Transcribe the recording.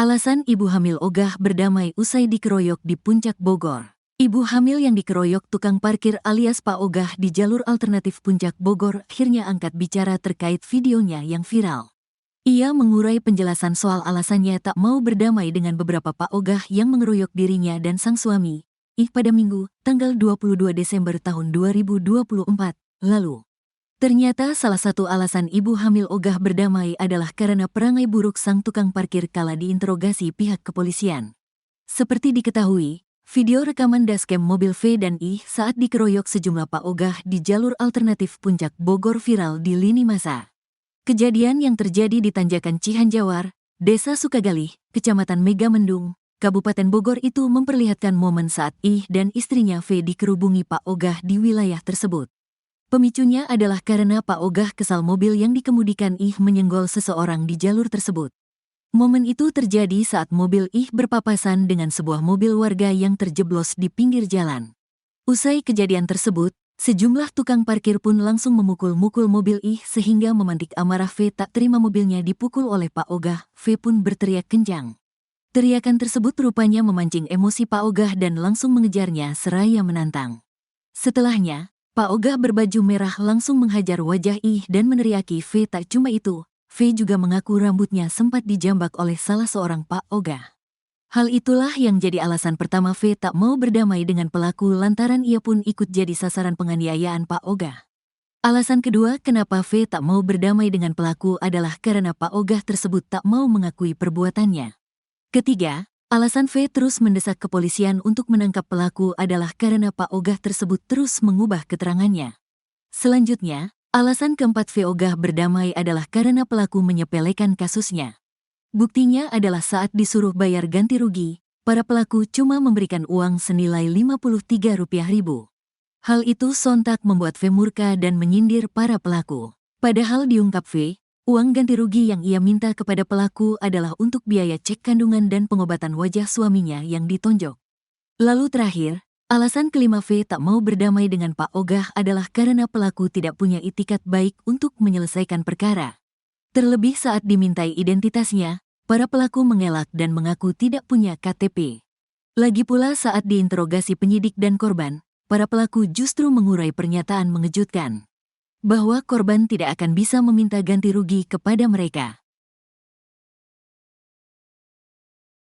Alasan ibu hamil ogah berdamai usai dikeroyok di Puncak Bogor. Ibu hamil yang dikeroyok tukang parkir alias Pak Ogah di jalur alternatif Puncak Bogor akhirnya angkat bicara terkait videonya yang viral. Ia mengurai penjelasan soal alasannya tak mau berdamai dengan beberapa Pak Ogah yang mengeroyok dirinya dan sang suami, pada Minggu, tanggal 22 Desember tahun 2024, lalu. Ternyata salah satu alasan ibu hamil ogah berdamai adalah karena perangai buruk sang tukang parkir kala diinterogasi pihak kepolisian. Seperti diketahui, video rekaman dashcam mobil V dan I saat dikeroyok sejumlah Pak Ogah di jalur alternatif Puncak Bogor viral di lini masa. Kejadian yang terjadi di Tanjakan Cihanjawar, Desa Sukagalih, Kecamatan Megamendung, Kabupaten Bogor itu memperlihatkan momen saat I dan istrinya V dikerubungi Pak Ogah di wilayah tersebut. Pemicunya adalah karena Pak Ogah kesal mobil yang dikemudikan I menyenggol seseorang di jalur tersebut. Momen itu terjadi saat mobil I berpapasan dengan sebuah mobil warga yang terjeblos di pinggir jalan. Usai kejadian tersebut, sejumlah tukang parkir pun langsung memukul-mukul mobil I sehingga memantik amarah V tak terima mobilnya dipukul oleh Pak Ogah. V pun berteriak kencang. Teriakan tersebut rupanya memancing emosi Pak Ogah dan langsung mengejarnya seraya menantang. Setelahnya, Pak Ogah berbaju merah langsung menghajar wajah I dan meneriaki V. Tak cuma itu, V juga mengaku rambutnya sempat dijambak oleh salah seorang Pak Ogah. Hal itulah yang jadi alasan pertama V tak mau berdamai dengan pelaku lantaran ia pun ikut jadi sasaran penganiayaan Pak Ogah. Alasan kedua kenapa V tak mau berdamai dengan pelaku adalah karena Pak Ogah tersebut tak mau mengakui perbuatannya. Ketiga, alasan V terus mendesak kepolisian untuk menangkap pelaku adalah karena Pak Ogah tersebut terus mengubah keterangannya. Selanjutnya, alasan keempat V Ogah berdamai adalah karena pelaku menyepelekan kasusnya. Buktinya adalah saat disuruh bayar ganti rugi, para pelaku cuma memberikan uang senilai Rp53.000. Hal itu sontak membuat V murka dan menyindir para pelaku. Padahal diungkap V, uang ganti rugi yang ia minta kepada pelaku adalah untuk biaya cek kandungan dan pengobatan wajah suaminya yang ditonjok. Lalu terakhir, alasan kelima V tak mau berdamai dengan Pak Ogah adalah karena pelaku tidak punya itikat baik untuk menyelesaikan perkara. Terlebih saat dimintai identitasnya, para pelaku mengelak dan mengaku tidak punya KTP. Lagi pula saat diinterogasi penyidik dan korban, para pelaku justru mengurai pernyataan mengejutkan bahwa korban tidak akan bisa meminta ganti rugi kepada mereka.